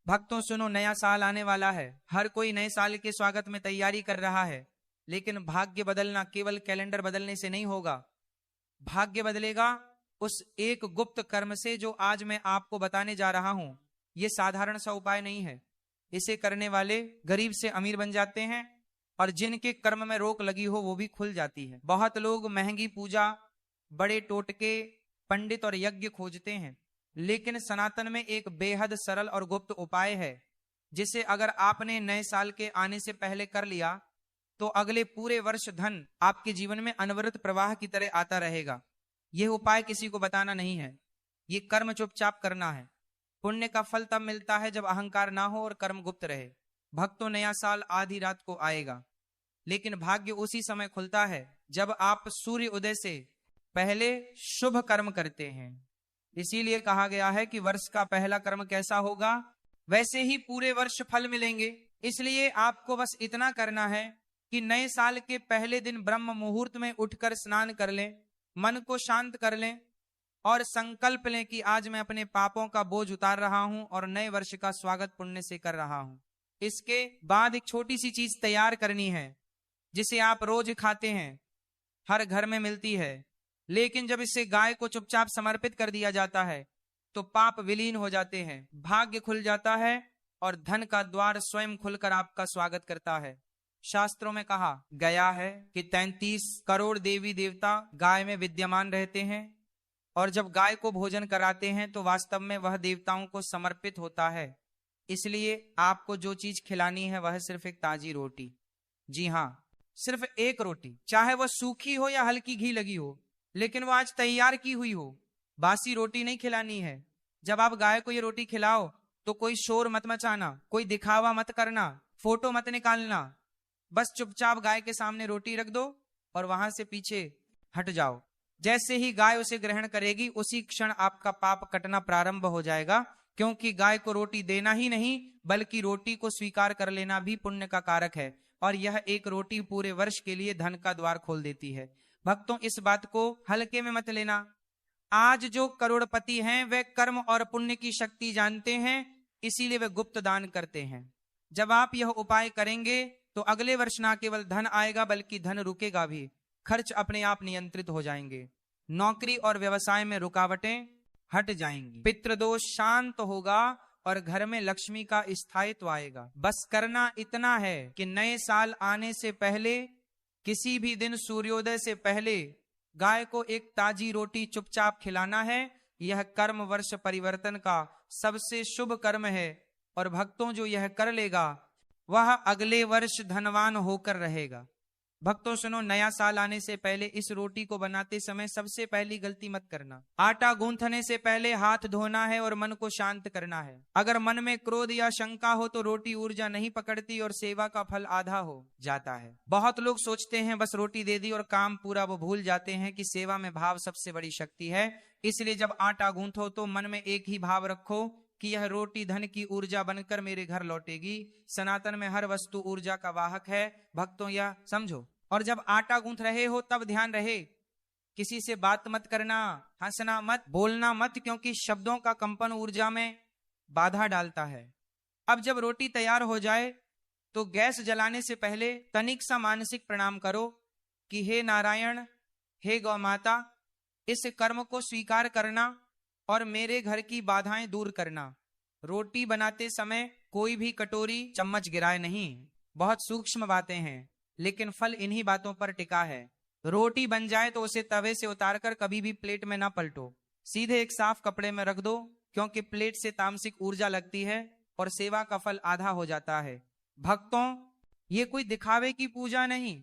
भक्तों सुनो, नया साल आने वाला है। हर कोई नए साल के स्वागत में तैयारी कर रहा है, लेकिन भाग्य बदलना केवल कैलेंडर बदलने से नहीं होगा। भाग्य बदलेगा उस एक गुप्त कर्म से जो आज मैं आपको बताने जा रहा हूं। यह साधारण सा उपाय नहीं है। इसे करने वाले गरीब से अमीर बन जाते हैं और जिनके कर्म में रोक लगी हो वो भी खुल जाती है। बहुत लोग महंगी पूजा, बड़े टोटके, पंडित और यज्ञ खोजते हैं, लेकिन सनातन में एक बेहद सरल और गुप्त उपाय है जिसे अगर आपने नए साल के आने से पहले कर लिया तो अगले पूरे वर्ष धन आपके जीवन में अनवरत प्रवाह की तरह आता रहेगा। यह उपाय किसी को बताना नहीं है, ये कर्म चुपचाप करना है। पुण्य का फल तब मिलता है जब अहंकार ना हो और कर्म गुप्त रहे। भक्तों, नया साल आधी रात को आएगा, लेकिन भाग्य उसी समय खुलता है जब आप सूर्य उदय से पहले शुभ कर्म करते हैं। इसीलिए कहा गया है कि वर्ष का पहला कर्म कैसा होगा वैसे ही पूरे वर्ष फल मिलेंगे। इसलिए आपको बस इतना करना है कि नए साल के पहले दिन ब्रह्म मुहूर्त में उठकर स्नान कर लें, मन को शांत कर लें और संकल्प लें कि आज मैं अपने पापों का बोझ उतार रहा हूं और नए वर्ष का स्वागत पुण्य से कर रहा हूं। इसके बाद एक छोटी सी चीज तैयार करनी है जिसे आप रोज खाते हैं, हर घर में मिलती है, लेकिन जब इसे गाय को चुपचाप समर्पित कर दिया जाता है तो पाप विलीन हो जाते हैं, भाग्य खुल जाता है और धन का द्वार स्वयं खुलकर आपका स्वागत करता है। शास्त्रों में कहा गया है कि 33 करोड़ देवी देवता गाय में विद्यमान रहते हैं और जब गाय को भोजन कराते हैं तो वास्तव में वह देवताओं को समर्पित होता है। इसलिए आपको जो चीज खिलानी है वह सिर्फ एक ताजी रोटी, जी हाँ, सिर्फ एक रोटी, चाहे वह सूखी हो या हल्की घी लगी हो, लेकिन वो आज तैयार की हुई हो। बासी रोटी नहीं खिलानी है। जब आप गाय को ये रोटी खिलाओ तो कोई शोर मत मचाना, कोई दिखावा मत करना, फोटो मत निकालना। बस चुपचाप गाय के सामने रोटी रख दो और वहां से पीछे हट जाओ। जैसे ही गाय उसे ग्रहण करेगी उसी क्षण आपका पाप कटना प्रारंभ हो जाएगा, क्योंकि गाय को रोटी देना ही नहीं बल्कि रोटी को स्वीकार कर लेना भी पुण्य का कारक है और यह एक रोटी पूरे वर्ष के लिए धन का द्वार खोल देती है। भक्तों, इस बात को हल्के में मत लेना। आज जो करोड़पति हैं वे कर्म और पुण्य की शक्ति जानते हैं, इसीलिए वे गुप्त दान करते हैं। जब आप यह उपाय करेंगे तो अगले वर्ष ना केवल धन आएगा बल्कि धन रुकेगा भी, खर्च अपने आप नियंत्रित हो जाएंगे, नौकरी और व्यवसाय में रुकावटें हट जाएंगी, पितृदोष शांत होगा और घर में लक्ष्मी का स्थायित्व आएगा। बस करना इतना है कि नए साल आने से पहले किसी भी दिन सूर्योदय से पहले गाय को एक ताजी रोटी चुपचाप खिलाना है। यह कर्म वर्ष परिवर्तन का सबसे शुभ कर्म है और भक्तों, जो यह कर लेगा वह अगले वर्ष धनवान होकर रहेगा। भक्तों सुनो, नया साल आने से पहले इस रोटी को बनाते समय सबसे पहली गलती मत करना। आटा गूंथने से पहले हाथ धोना है और मन को शांत करना है। अगर मन में क्रोध या शंका हो तो रोटी ऊर्जा नहीं पकड़ती और सेवा का फल आधा हो जाता है। बहुत लोग सोचते हैं बस रोटी दे दी और काम पूरा, वो भूल जाते हैं कि सेवा में भाव सबसे बड़ी शक्ति है। इसलिए जब आटा गूंथो तो मन में एक ही भाव रखो कि यह रोटी धन की ऊर्जा बनकर मेरे घर लौटेगी। सनातन में हर वस्तु ऊर्जा का वाहक है, भक्तों यह समझो। और जब आटा गूंथ रहे हो तब ध्यान रहे किसी से बात मत करना, हंसना मत, बोलना मत, क्योंकि शब्दों का कंपन ऊर्जा में बाधा डालता है। अब जब रोटी तैयार हो जाए तो गैस जलाने से पहले तनिक सा मानसिक प्रणाम करो कि हे नारायण, हे गौ माता, इस कर्म को स्वीकार करना और मेरे घर की बाधाएं दूर करना। रोटी बनाते समय कोई भी कटोरी चम्मच गिराए नहीं। बहुत सूक्ष्म बातें हैं लेकिन फल इन्हीं बातों पर टिका है। रोटी बन जाए तो उसे तवे से उतारकर कभी भी प्लेट में ना पलटो, सीधे एक साफ कपड़े में रख दो, क्योंकि प्लेट से तामसिक ऊर्जा लगती है और सेवा का फल आधा हो जाता है। भक्तों, ये कोई दिखावे की पूजा नहीं,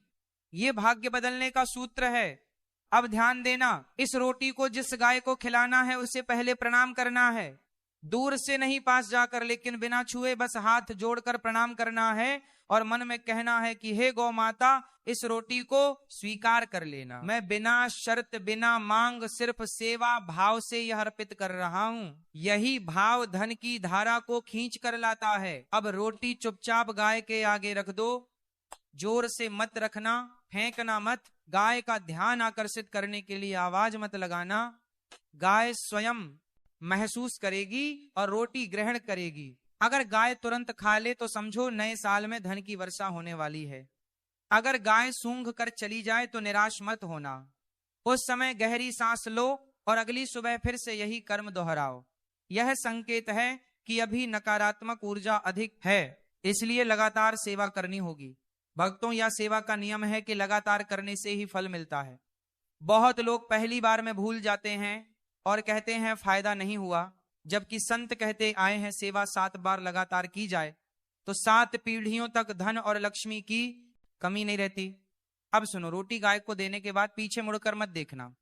ये भाग्य बदलने का सूत्र है। अब ध्यान देना, इस रोटी को जिस गाय को खिलाना है उसे पहले प्रणाम करना है, दूर से नहीं पास जाकर, लेकिन बिना छुए बस हाथ जोड़कर प्रणाम करना है और मन में कहना है कि हे गौ माता, इस रोटी को स्वीकार कर लेना। मैं बिना शर्त बिना मांग सिर्फ सेवा भाव से यह अर्पित कर रहा हूँ। यही भाव धन की धारा को खींच कर लाता है। अब रोटी चुपचाप गाय के आगे रख दो, जोर से मत रखना, फेंकना मत, गाय का ध्यान आकर्षित करने के लिए आवाज मत लगाना। गाय स्वयं महसूस करेगी और रोटी ग्रहण करेगी। अगर गाय तुरंत खा ले तो समझो नए साल में धन की वर्षा होने वाली है। अगर गाय सूंघ कर चली जाए तो निराश मत होना, उस समय गहरी सांस लो और अगली सुबह फिर से यही कर्म दोहराओ। यह संकेत है कि अभी नकारात्मक ऊर्जा अधिक है, इसलिए लगातार सेवा करनी होगी। भक्तों, यह सेवा का नियम है कि लगातार करने से ही फल मिलता है। बहुत लोग पहली बार में भूल जाते हैं और कहते हैं फायदा नहीं हुआ, जबकि संत कहते आए हैं सेवा 7 बार लगातार की जाए तो 7 पीढ़ियों तक धन और लक्ष्मी की कमी नहीं रहती। अब सुनो, रोटी गाय को देने के बाद पीछे मुड़कर मत देखना,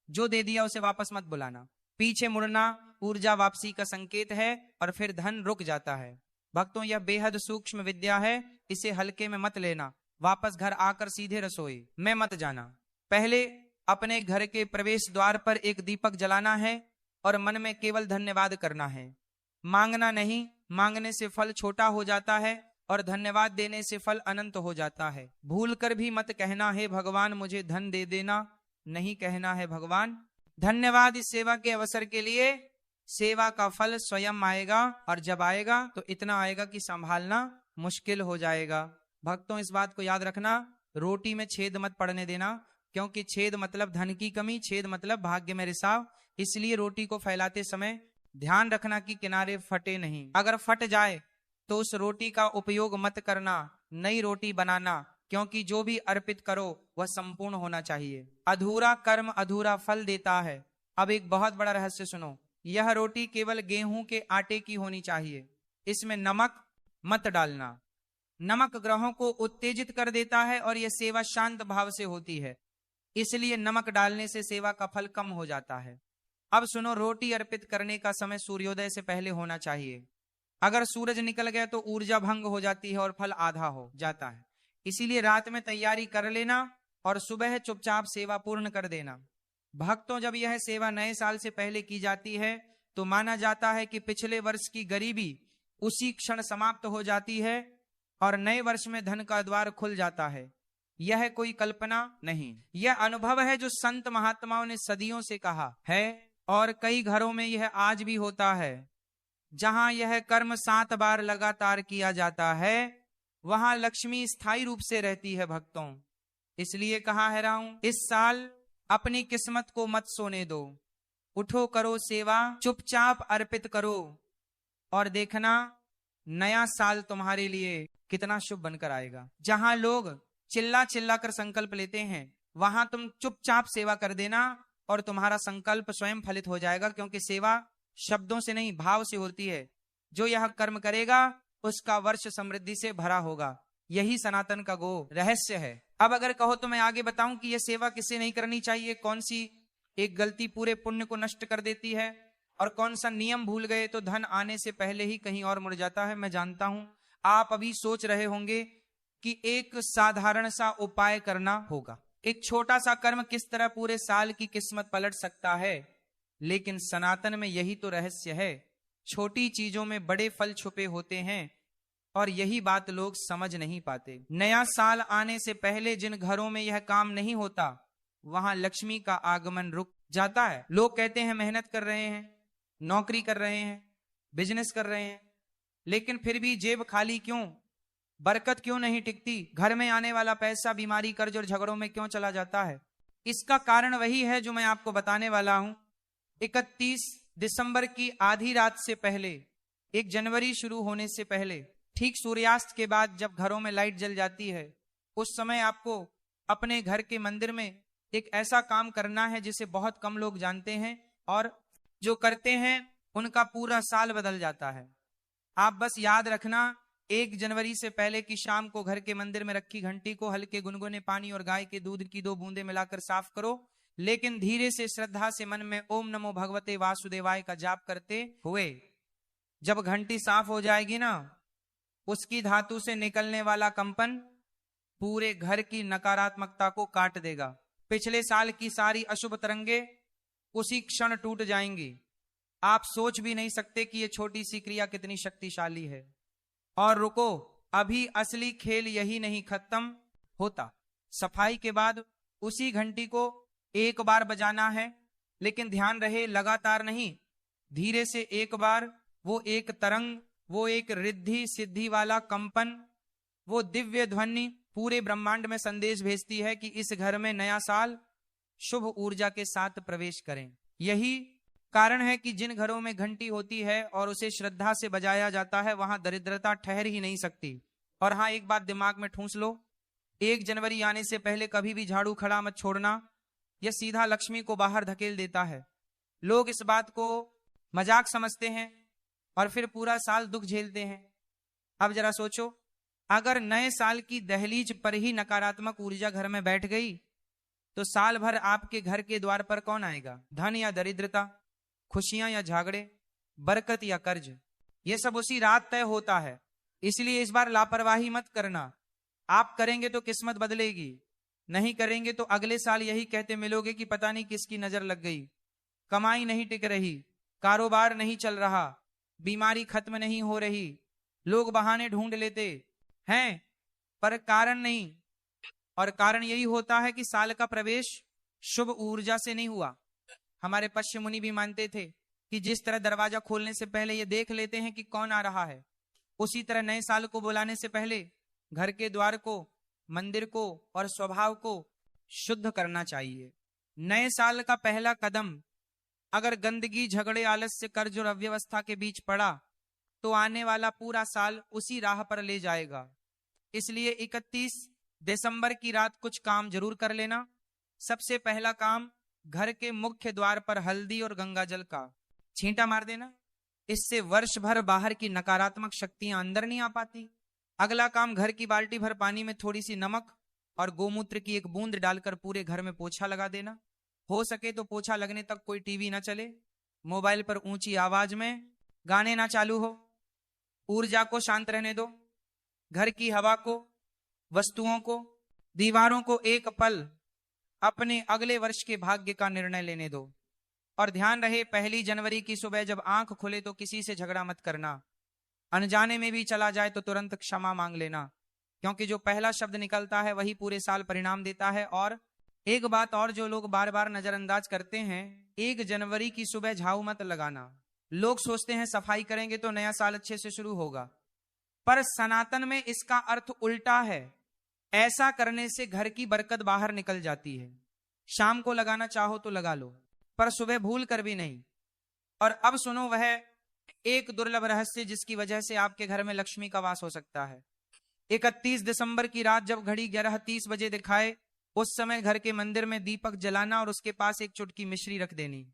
जो दे दिया उसे वापस मत बुलाना। पीछे मुड़ना ऊर्जा वापसी का संकेत है और फिर धन रुक जाता है। भक्तों, यह बेहद सूक्ष्म विद्या है, इसे हल्के में मत लेना। वापस घर आकर सीधे रसोई में मत जाना। पहले अपने घर के प्रवेश द्वार पर एक दीपक जलाना है और मन में केवल धन्यवाद करना है। मांगना नहीं, मांगने से फल छोटा हो जाता है और धन्यवाद देने से फल अनंत हो जाता है। भूल कर भी मत कहना है भगवान मुझे धन दे देना, नहीं कहना है भगवान धन्यवाद इस सेवा के अवसर के लिए। सेवा का फल स्वयं आएगा और जब आएगा तो इतना आएगा कि संभालना मुश्किल हो जाएगा। भक्तों, इस बात को याद रखना, रोटी में छेद मत पड़ने देना, क्योंकि छेद मतलब धन की कमी, छेद मतलब भाग्य में रिसाव। इसलिए रोटी को फैलाते समय ध्यान रखना कि किनारे फटे नहीं। अगर फट जाए तो उस रोटी का उपयोग मत करना, नई रोटी बनाना, क्योंकि जो भी अर्पित करो वह संपूर्ण होना चाहिए। अधूरा कर्म अधूरा फल देता है। अब एक बहुत बड़ा रहस्य सुनो, यह रोटी केवल गेहूं के आटे की होनी चाहिए, इसमें नमक मत डालना। नमक ग्रहों को उत्तेजित कर देता है और यह सेवा शांत भाव से होती है, इसलिए नमक डालने से सेवा का फल कम हो जाता है। अब सुनो, रोटी अर्पित करने का समय सूर्योदय से पहले होना चाहिए। अगर सूरज निकल गया तो ऊर्जा भंग हो जाती है और फल आधा हो जाता है। इसीलिए रात में तैयारी कर लेना और सुबह चुपचाप सेवा पूर्ण कर देना। भक्तों, जब यह सेवा नए साल से पहले की जाती है तो माना जाता है कि पिछले वर्ष की गरीबी उसी क्षण समाप्त हो जाती है और नए वर्ष में धन का द्वार खुल जाता है। यह कोई कल्पना नहीं, यह अनुभव है जो संत महात्माओं ने सदियों से कहा है और कई घरों में यह आज भी होता है। जहां यह कर्म 7 बार लगातार किया जाता है वहां लक्ष्मी स्थायी रूप से रहती है। भक्तों, इसलिए कहा है राऊं, इस साल अपनी किस्मत को मत सोने दो, उठो करो सेवा, चुपचाप अर्पित करो और देखना नया साल तुम्हारे लिए कितना शुभ बनकर आएगा। जहां लोग चिल्ला चिल्ला कर संकल्प लेते हैं वहां तुम चुपचाप सेवा कर देना और तुम्हारा संकल्प स्वयं फलित हो जाएगा, क्योंकि सेवा शब्दों से नहीं भाव से होती है। जो यह कर्म करेगा उसका वर्ष समृद्धि से भरा होगा। यही सनातन का गो रहस्य है। अब अगर कहो तो मैं आगे बताऊं कि यह सेवा किसे नहीं करनी चाहिए, कौन सी एक गलती पूरे पुण्य को नष्ट कर देती है और कौन सा नियम भूल गए तो धन आने से पहले ही कहीं और मुड़ जाता है। मैं जानता हूं आप अभी सोच रहे होंगे कि एक साधारण सा उपाय करना होगा, एक छोटा सा कर्म किस तरह पूरे साल की किस्मत पलट सकता है। लेकिन सनातन में यही तो रहस्य है, छोटी चीजों में बड़े फल छुपे होते हैं और यही बात लोग समझ नहीं पाते। नया साल आने से पहले जिन घरों में यह काम नहीं होता वहां लक्ष्मी का आगमन रुक जाता है। लोग कहते हैं मेहनत कर रहे हैं, नौकरी कर रहे हैं, बिजनेस कर रहे हैं, लेकिन फिर भी जेब खाली क्यों, बरकत क्यों नहीं टिकती, घर में आने वाला पैसा बीमारी कर्ज और झगड़ों में क्यों चला जाता है। इसका कारण वही है जो मैं आपको बताने वाला हूं। 31 दिसंबर की आधी रात से पहले, 1 जनवरी शुरू होने से पहले, ठीक सूर्यास्त के बाद जब घरों में लाइट जल जाती है उस समय आपको अपने घर के मंदिर में एक ऐसा काम करना है जिसे बहुत कम लोग जानते हैं और जो करते हैं उनका पूरा साल बदल जाता है। आप बस याद रखना, 1 जनवरी से पहले की शाम को घर के मंदिर में रखी घंटी को हल्के गुनगुने पानी और गाय के दूध की 2 बूंदें मिलाकर साफ करो, लेकिन धीरे से श्रद्धा से मन में ओम नमो भगवते वासुदेवाय का जाप करते हुए जब घंटी साफ हो जाएगी ना, उसकी धातु से निकलने वाला कंपन पूरे घर की नकारात्मकता को काट देगा। पिछले साल की सारी अशुभ तरंगे उसी क्षण टूट जाएंगी। आप सोच भी नहीं सकते कि यह छोटी सी क्रिया कितनी शक्तिशाली है। और रुको, अभी असली खेल यही नहीं खत्म होता। सफाई के बाद उसी घंटी को एक बार बजाना है, लेकिन ध्यान रहे लगातार नहीं, धीरे से एक बार वो एक तरंग वो एक रिद्धि सिद्धि वाला कंपन, वो दिव्य ध्वनि पूरे ब्रह्मांड में संदेश भेजती है कि इस घर में नया साल शुभ ऊर्जा के साथ प्रवेश करें। यही कारण है कि जिन घरों में घंटी होती है और उसे श्रद्धा से बजाया जाता है, वहां दरिद्रता ठहर ही नहीं सकती। और हाँ, एक बात दिमाग में ठूंस लो, 1 जनवरी आने से पहले कभी भी झाड़ू खड़ा मत छोड़ना, यह सीधा लक्ष्मी को बाहर धकेल देता है। लोग इस बात को मजाक समझते हैं और फिर पूरा साल दुख झेलते हैं। अब जरा सोचो, अगर नए साल की दहलीज पर ही नकारात्मक ऊर्जा घर में बैठ गई तो साल भर आपके घर के द्वार पर कौन आएगा? धन या दरिद्रता, खुशियां या झगड़े, बरकत या कर्ज, यह सब उसी रात तय होता है। इसलिए इस बार लापरवाही मत करना। आप करेंगे तो किस्मत बदलेगी, नहीं करेंगे तो अगले साल यही कहते मिलोगे कि पता नहीं किसकी नजर लग गई, कमाई नहीं टिक रही, कारोबार नहीं चल रहा, बीमारी खत्म नहीं हो रही। लोग बहाने ढूंढ लेते हैं पर कारण नहीं, और कारण यही होता है कि साल का प्रवेश शुभ ऊर्जा से नहीं हुआ। हमारे पश्चिम मुनि भी मानते थे कि जिस तरह दरवाजा खोलने से पहले ये देख लेते हैं कि कौन आ रहा है, उसी तरह नए साल को बुलाने से पहले घर के द्वार को, मंदिर को और स्वभाव को शुद्ध करना चाहिए। नए साल का पहला कदम अगर गंदगी, झगड़े, आलस्य, कर्ज और अव्यवस्था के बीच पड़ा तो आने वाला पूरा साल उसी राह पर ले जाएगा। इसलिए 31 दिसंबर की रात कुछ काम जरूर कर लेना। सबसे पहला काम, घर के मुख्य द्वार पर हल्दी और गंगा जल का छींटा मार देना। इससे वर्ष भर बाहर की नकारात्मक शक्तियां अंदर नहीं आ पाती। अगला काम, घर की बाल्टी भर पानी में थोड़ी सी नमक और गोमूत्र की 1 बूंद डालकर पूरे घर में पोछा लगा देना। हो सके तो पोछा लगने तक कोई टीवी ना चले, मोबाइल पर ऊंची आवाज में गाने ना चालू हो, ऊर्जा को शांत रहने दो। घर की हवा को, वस्तुओं को, दीवारों को एक पल अपने अगले वर्ष के भाग्य का निर्णय लेने दो। और ध्यान रहे, 1 जनवरी की सुबह जब आंख खुले तो किसी से झगड़ा मत करना। अनजाने में भी चला जाए तो तुरंत क्षमा मांग लेना, क्योंकि जो पहला शब्द निकलता है वही पूरे साल परिणाम देता है। और एक बात और जो लोग बार बार नजरअंदाज करते हैं, 1 जनवरी की सुबह झाड़ू मत लगाना। लोग सोचते हैं सफाई करेंगे तो नया साल अच्छे से शुरू होगा, पर सनातन में इसका अर्थ उल्टा है। ऐसा करने से घर की बरकत बाहर निकल जाती है। शाम को लगाना चाहो तो लगा लो, पर सुबह भूल कर भी नहीं। और अब सुनो वह एक दुर्लभ रहस्य जिसकी वजह से आपके घर में लक्ष्मी का वास हो सकता है। 31 दिसंबर की रात जब घड़ी 11:30 बजे दिखाए, उस समय घर के मंदिर में दीपक जलाना और उसके पास एक चुटकी मिश्री रख देनी।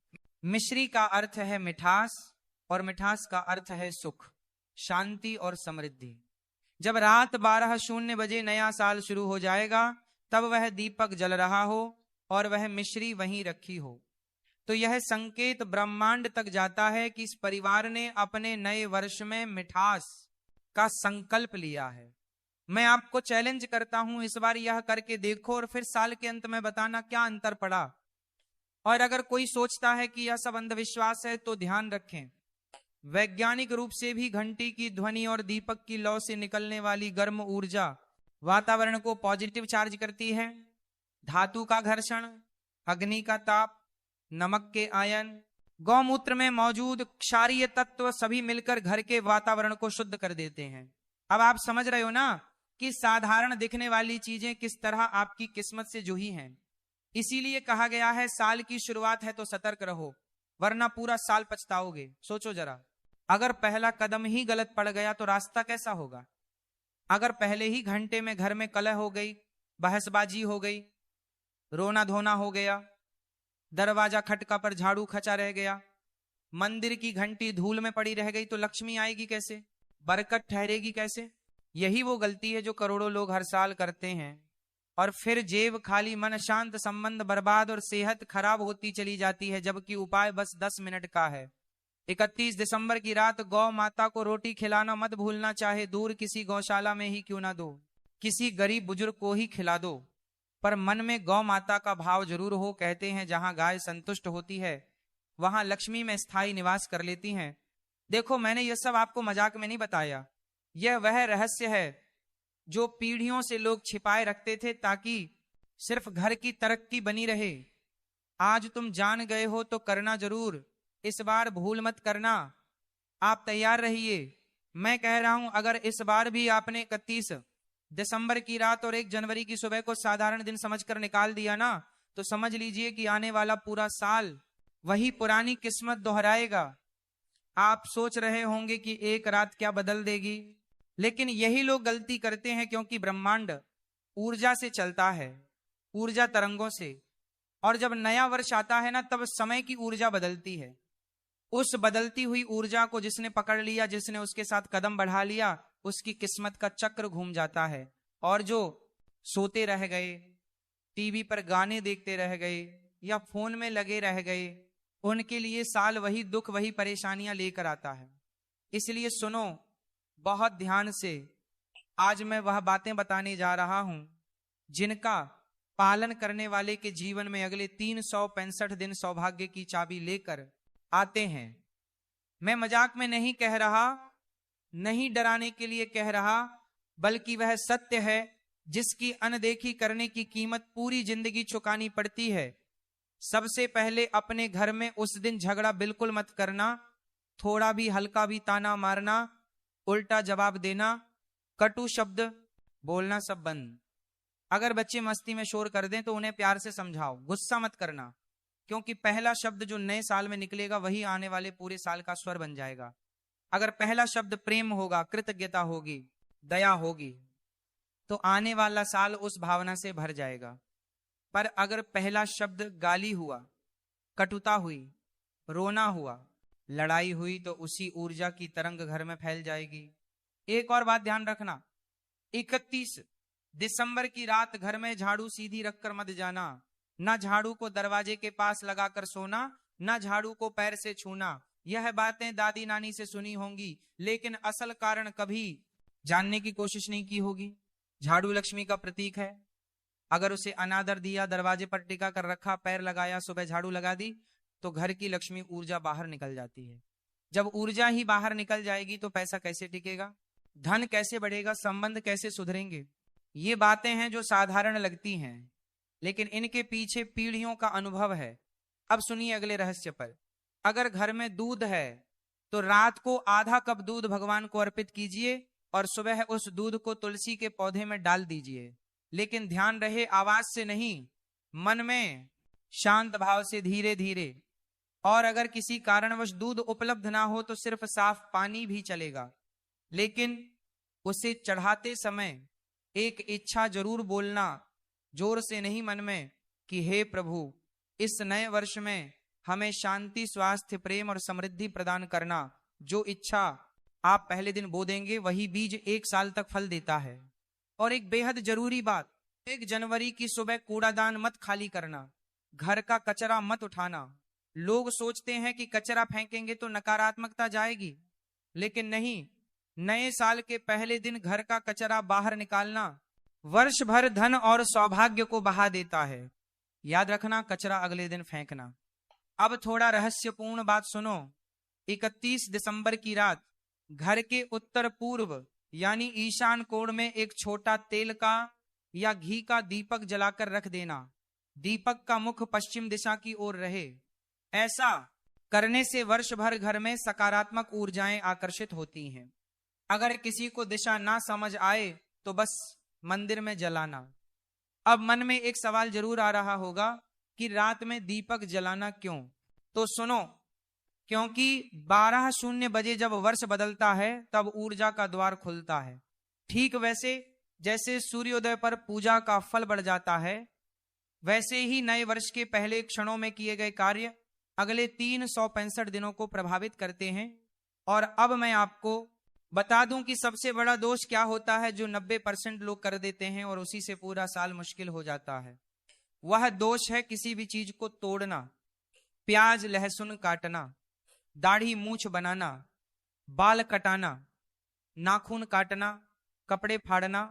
मिश्री का अर्थ है मिठास, और मिठास का अर्थ है सुख, शांति और समृद्धि। जब रात 12:00 बजे नया साल शुरू हो जाएगा, तब वह दीपक जल रहा हो और वह मिश्री वहीं रखी हो, तो यह संकेत ब्रह्मांड तक जाता है कि इस परिवार ने अपने नए वर्ष में मिठास का संकल्प लिया है। मैं आपको चैलेंज करता हूं, इस बार यह करके देखो और फिर साल के अंत में बताना क्या अंतर पड़ा। और अगर कोई सोचता है कि यह सब अंधविश्वास है तो ध्यान रखें, वैज्ञानिक रूप से भी घंटी की ध्वनि और दीपक की लौ से निकलने वाली गर्म ऊर्जा वातावरण को पॉजिटिव चार्ज करती है। धातु का घर्षण, अग्नि का ताप, नमक के आयन, गौमूत्र में मौजूद क्षारीय तत्व सभी मिलकर घर के वातावरण को शुद्ध कर देते हैं। अब आप समझ रहे हो ना कि साधारण दिखने वाली चीजें किस तरह आपकी किस्मत से जुड़ी हैं। इसीलिए कहा गया है साल की शुरुआत है तो सतर्क रहो, वरना पूरा साल पछताओगे। सोचो जरा, अगर पहला कदम ही गलत पड़ गया तो रास्ता कैसा होगा? अगर पहले ही घंटे में घर में कलह हो गई, बहसबाजी हो गई, रोना धोना हो गया, दरवाजा खटका पर झाड़ू खचा रह गया, मंदिर की घंटी धूल में पड़ी रह गई, तो लक्ष्मी आएगी कैसे? बरकत ठहरेगी कैसे? यही वो गलती है जो करोड़ों लोग हर साल करते हैं, और फिर जेब खाली, मन शांत, संबंध बर्बाद और सेहत खराब होती चली जाती है, जबकि उपाय बस 10 मिनट का है। 31 दिसंबर की रात गौ माता को रोटी खिलाना मत भूलना, चाहे दूर किसी गौशाला में ही क्यों ना दो, किसी गरीब बुजुर्ग को ही खिला दो, पर मन में गौ माता का भाव जरूर हो। कहते हैं जहां गाय संतुष्ट होती है वहां लक्ष्मी में स्थायी निवास कर लेती हैं। देखो, मैंने यह सब आपको मजाक में नहीं बताया, यह वह रहस्य है जो पीढ़ियों से लोग छिपाए रखते थे ताकि सिर्फ घर की तरक्की बनी रहे। आज तुम जान गए हो तो करना जरूर, इस बार भूल मत करना। आप तैयार रहिए, मैं कह रहा हूं अगर इस बार भी आपने 31 दिसंबर की रात और 1 जनवरी की सुबह को साधारण दिन समझकर निकाल दिया ना, तो समझ लीजिए कि आने वाला पूरा साल वही पुरानी किस्मत दोहराएगा। आप सोच रहे होंगे कि एक रात क्या बदल देगी, लेकिन यही लोग गलती करते हैं, क्योंकि ब्रह्मांड ऊर्जा से चलता है, ऊर्जा तरंगों से। और जब नया वर्ष आता है ना, तब समय की ऊर्जा बदलती है। उस बदलती हुई ऊर्जा को जिसने पकड़ लिया, जिसने उसके साथ कदम बढ़ा लिया, उसकी किस्मत का चक्र घूम जाता है। और जो सोते रह गए, टीवी पर गाने देखते रह गए या फोन में लगे रह गए, उनके लिए साल वही दुख वही परेशानियां लेकर आता है। इसलिए सुनो बहुत ध्यान से, आज मैं वह बातें बताने जा रहा हूं जिनका पालन करने वाले के जीवन में अगले 365 दिन सौभाग्य की चाबी लेकर आते हैं। मैं मजाक में नहीं कह रहा, नहीं डराने के लिए कह रहा, बल्कि वह सत्य है जिसकी अनदेखी करने की कीमत पूरी जिंदगी चुकानी पड़ती है। सबसे पहले अपने घर में उस दिन झगड़ा बिल्कुल मत करना, थोड़ा भी हल्का भी ताना मारना, उल्टा जवाब देना, कटु शब्द बोलना सब बंद। अगर बच्चे मस्ती में शोर कर दें तो उन्हें प्यार से समझाओ, गुस्सा मत करना, क्योंकि पहला शब्द जो नए साल में निकलेगा वही आने वाले पूरे साल का स्वर बन जाएगा। अगर पहला शब्द प्रेम होगा, कृतज्ञता होगी, दया होगी, तो आने वाला साल उस भावना से भर जाएगा। पर अगर पहला शब्द गाली हुआ, कटुता हुई, रोना हुआ, लड़ाई हुई, तो उसी ऊर्जा की तरंग घर में फैल जाएगी। एक और बात ध्यान रखना, 31 दिसंबर की रात घर में झाड़ू सीधी रखकर मत जाना। ना झाड़ू को दरवाजे के पास लगाकर सोना, ना झाड़ू को पैर से छूना। यह बातें दादी नानी से सुनी होंगी, लेकिन असल कारण कभी जानने की कोशिश नहीं की होगी। झाड़ू लक्ष्मी का प्रतीक है। अगर उसे अनादर दिया, दरवाजे पर टिका कर रखा, पैर लगाया, सुबह झाड़ू लगा दी, तो घर की लक्ष्मी ऊर्जा बाहर निकल जाती है। जब ऊर्जा ही बाहर निकल जाएगी तो पैसा कैसे टिकेगा, धन कैसे बढ़ेगा, संबंध कैसे सुधरेंगे। ये बातें हैं जो साधारण लगती हैं, लेकिन इनके पीछे पीढ़ियों का अनुभव है। अब सुनिए अगले रहस्य पर। अगर घर में दूध है तो रात को आधा कप दूध भगवान को अर्पित कीजिए और सुबह उस दूध को तुलसी के पौधे में डाल दीजिए। लेकिन ध्यान रहे, आवाज से नहीं, मन में शांत भाव से धीरे धीरे। और अगर किसी कारणवश दूध उपलब्ध ना हो तो सिर्फ साफ पानी भी चलेगा, लेकिन उसे चढ़ाते समय एक इच्छा जरूर बोलना, जोर से नहीं, मन में, कि हे प्रभु, इस नए वर्ष में हमें शांति, स्वास्थ्य, प्रेम और समृद्धि प्रदान करना। जो इच्छा आप पहले दिन बो देंगे वही बीज 1 साल तक फल देता है। और एक बेहद जरूरी बात, 1 जनवरी की सुबह कूड़ादान मत खाली करना, घर का कचरा मत उठाना। लोग सोचते हैं कि कचरा फेंकेंगे तो नकारात्मकता जाएगी, लेकिन नहीं, नए साल के पहले दिन घर का कचरा बाहर निकालना वर्ष भर धन और सौभाग्य को बहा देता है। याद रखना, कचरा अगले दिन फेंकना। अब थोड़ा रहस्यपूर्ण बात सुनो। 31 दिसंबर की रात घर के उत्तर पूर्व यानी ईशान कोण में एक छोटा तेल का या घी का दीपक जलाकर रख देना। दीपक का मुख पश्चिम दिशा की ओर रहे। ऐसा करने से वर्ष भर घर में सकारात्मक ऊर्जाएं आकर्षित होती हैं। अगर किसी को दिशा ना समझ आए तो बस मंदिर में जलाना। अब मन में एक सवाल जरूर आ रहा होगा कि रात में दीपक जलाना क्यों? तो सुनो, क्योंकि 12:00 बजे जब वर्ष बदलता है तब ऊर्जा का द्वार खुलता है। ठीक वैसे जैसे सूर्योदय पर पूजा का फल बढ़ जाता है, वैसे ही नए वर्ष के पहले क्षणों में किए गए कार्य अगले 365 दिनों को प्रभावित करते हैं। और अब मैं आपको बता दूं कि सबसे बड़ा दोष क्या होता है जो 90% लोग कर देते हैं और उसी से पूरा साल मुश्किल हो जाता है। वह दोष है किसी भी चीज को तोड़ना, प्याज लहसुन काटना, दाढ़ी मूछ बनाना, बाल कटाना, नाखून काटना, कपड़े फाड़ना,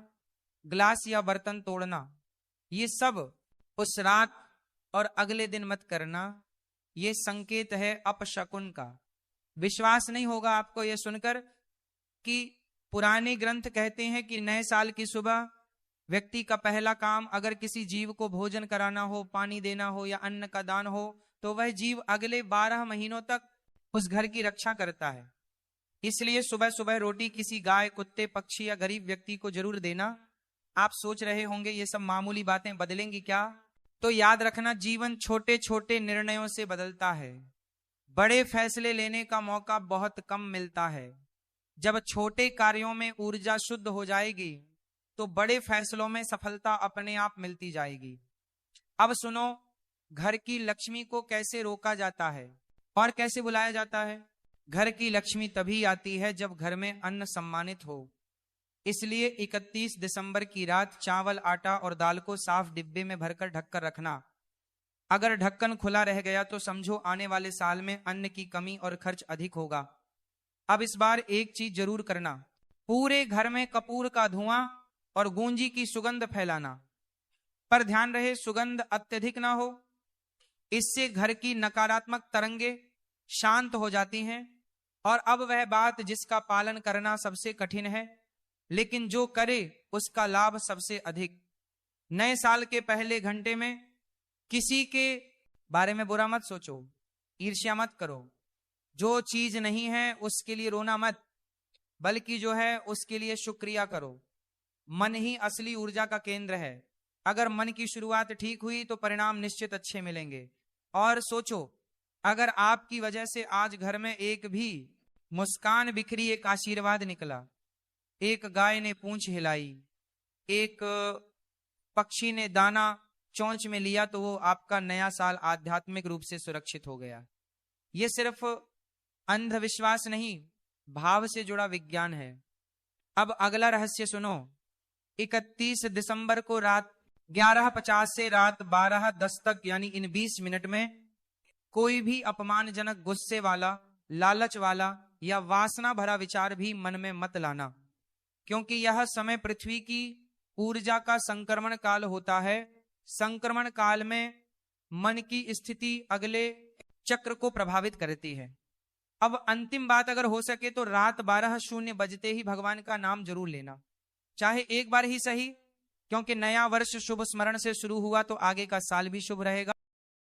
ग्लास या बर्तन तोड़ना। ये सब उस रात और अगले दिन मत करना। ये संकेत है अपशकुन का। विश्वास नहीं होगा आपको यह सुनकर कि पुराने ग्रंथ कहते हैं कि नए साल की सुबह व्यक्ति का पहला काम अगर किसी जीव को भोजन कराना हो, पानी देना हो या अन्न का दान हो, तो वह जीव अगले 12 महीनों तक उस घर की रक्षा करता है। इसलिए सुबह सुबह रोटी किसी गाय, कुत्ते, पक्षी या गरीब व्यक्ति को जरूर देना। आप सोच रहे होंगे ये सब मामूली बातें बदलेंगी क्या? तो याद रखना, जीवन छोटे छोटे निर्णयों से बदलता है। बड़े फैसले लेने का मौका बहुत कम मिलता है। जब छोटे कार्यों में ऊर्जा शुद्ध हो जाएगी तो बड़े फैसलों में सफलता अपने आप मिलती जाएगी। अब सुनो, घर की लक्ष्मी को कैसे रोका जाता है और कैसे बुलाया जाता है। घर की लक्ष्मी तभी आती है जब घर में अन्न सम्मानित हो। इसलिए 31 दिसंबर की रात चावल, आटा और दाल को साफ डिब्बे में भरकर ढककर रखना। अगर ढक्कन खुला रह गया तो समझो आने वाले साल में अन्न की कमी और खर्च अधिक होगा। अब इस बार एक चीज जरूर करना, पूरे घर में कपूर का धुआं और गूंजी की सुगंध फैलाना। पर ध्यान रहे, सुगंध अत्यधिक ना हो, इससे घर की नकारात्मक तरंगे शांत हो जाती हैं। और अब वह बात जिसका पालन करना सबसे कठिन है, लेकिन जो करे उसका लाभ सबसे अधिक। नए साल के पहले घंटे में किसी के बारे में बुरा मत सोचो, ईर्ष्या मत करो। जो चीज नहीं है उसके लिए रोना मत, बल्कि जो है उसके लिए शुक्रिया करो। मन ही असली ऊर्जा का केंद्र है। अगर मन की शुरुआत ठीक हुई तो परिणाम निश्चित अच्छे मिलेंगे। और सोचो, अगर आपकी वजह से आज घर में एक भी मुस्कान बिखरी, एक आशीर्वाद निकला, एक गाय ने पूंछ हिलाई, एक पक्षी ने दाना चोंच में लिया, तो वो आपका नया साल आध्यात्मिक रूप से सुरक्षित हो गया। ये सिर्फ अंधविश्वास नहीं, भाव से जुड़ा विज्ञान है। अब अगला रहस्य सुनो। 31 दिसंबर को रात 11:50 से रात 12:10 तक, यानी इन 20 मिनट में कोई भी अपमानजनक, गुस्से वाला, लालच वाला या वासना भरा विचार भी मन में मत लाना, क्योंकि यह समय पृथ्वी की ऊर्जा का संक्रमण काल होता है। संक्रमण काल में मन की स्थिति अगले चक्र को प्रभावित करती है। अब अंतिम बात, अगर हो सके तो रात 12:00 बजते ही भगवान का नाम जरूर लेना, चाहे एक बार ही सही, क्योंकि नया वर्ष शुभ स्मरण से शुरू हुआ तो आगे का साल भी शुभ रहेगा।